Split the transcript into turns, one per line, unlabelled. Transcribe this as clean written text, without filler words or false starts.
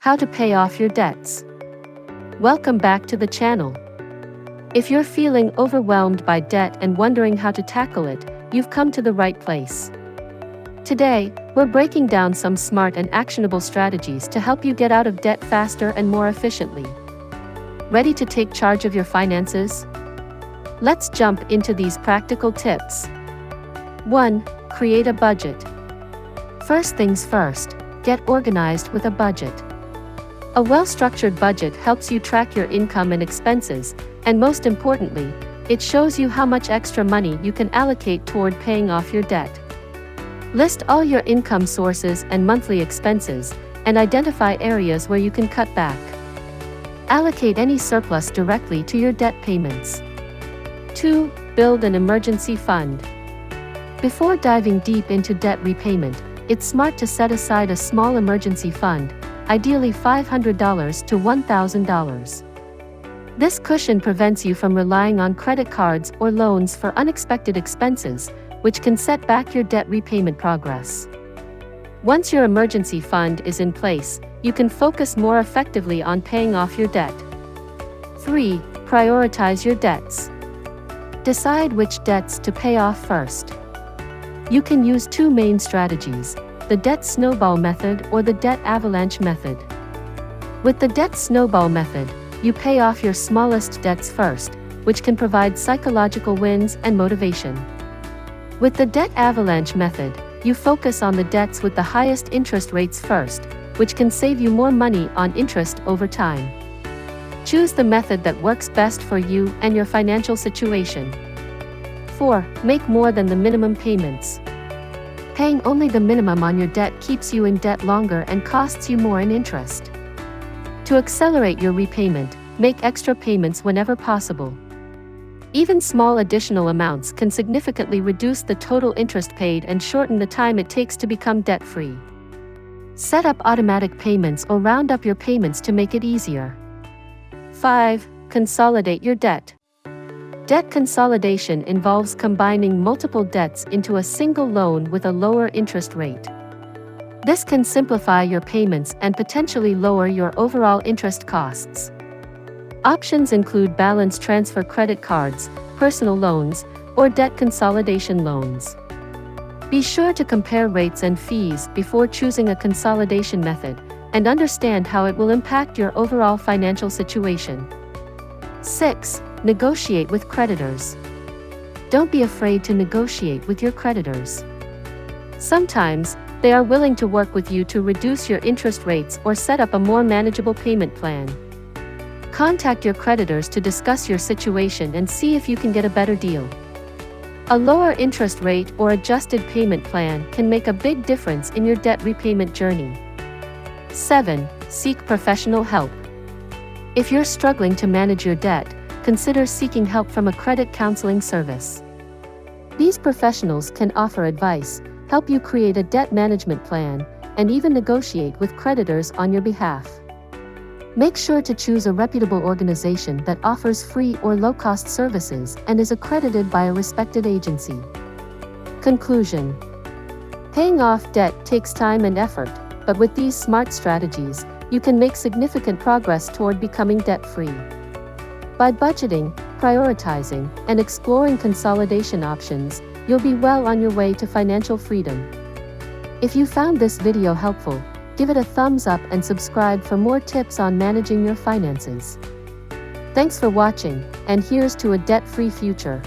How to pay off your debts. Welcome back to the channel. If you're feeling overwhelmed by debt and wondering how to tackle it, you've come to the right place. Today, we're breaking down some smart and actionable strategies to help you get out of debt faster and more efficiently. Ready to take charge of your finances? Let's jump into these practical tips. 1. Create a budget. First things first, get organized with a budget. A well-structured budget helps you track your income and expenses, and most importantly, it shows you how much extra money you can allocate toward paying off your debt. List all your income sources and monthly expenses, and identify areas where you can cut back. Allocate any surplus directly to your debt payments. 2. Build an emergency fund. Before diving deep into debt repayment, it's smart to set aside a small emergency fund, ideally $500 to $1,000. This cushion prevents you from relying on credit cards or loans for unexpected expenses, which can set back your debt repayment progress. Once your emergency fund is in place, you can focus more effectively on paying off your debt. 3. Prioritize your debts. Decide which debts to pay off first. You can use two main strategies: the debt snowball method or the debt avalanche method. With the debt snowball method, you pay off your smallest debts first, which can provide psychological wins and motivation. With the debt avalanche method, you focus on the debts with the highest interest rates first, which can save you more money on interest over time. Choose the method that works best for you and your financial situation. 4. Make more than the minimum payments. Paying only the minimum on your debt keeps you in debt longer and costs you more in interest. To accelerate your repayment, make extra payments whenever possible. Even small additional amounts can significantly reduce the total interest paid and shorten the time it takes to become debt-free. Set up automatic payments or round up your payments to make it easier. 5. Consolidate your debt. Debt consolidation involves combining multiple debts into a single loan with a lower interest rate. This can simplify your payments and potentially lower your overall interest costs. Options include balance transfer credit cards, personal loans, or debt consolidation loans. Be sure to compare rates and fees before choosing a consolidation method, and understand how it will impact your overall financial situation. 6. Negotiate with creditors. Don't be afraid to negotiate with your creditors. Sometimes, they are willing to work with you to reduce your interest rates or set up a more manageable payment plan. Contact your creditors to discuss your situation and see if you can get a better deal. A lower interest rate or adjusted payment plan can make a big difference in your debt repayment journey. 7. Seek professional help. If you're struggling to manage your debt, consider seeking help from a credit counseling service. These professionals can offer advice, help you create a debt management plan, and even negotiate with creditors on your behalf. Make sure to choose a reputable organization that offers free or low-cost services and is accredited by a respected agency. Conclusion: paying off debt takes time and effort, but with these smart strategies, you can make significant progress toward becoming debt-free. By budgeting, prioritizing, and exploring consolidation options, you'll be well on your way to financial freedom. If you found this video helpful, give it a thumbs up and subscribe for more tips on managing your finances. Thanks for watching, and here's to a debt-free future.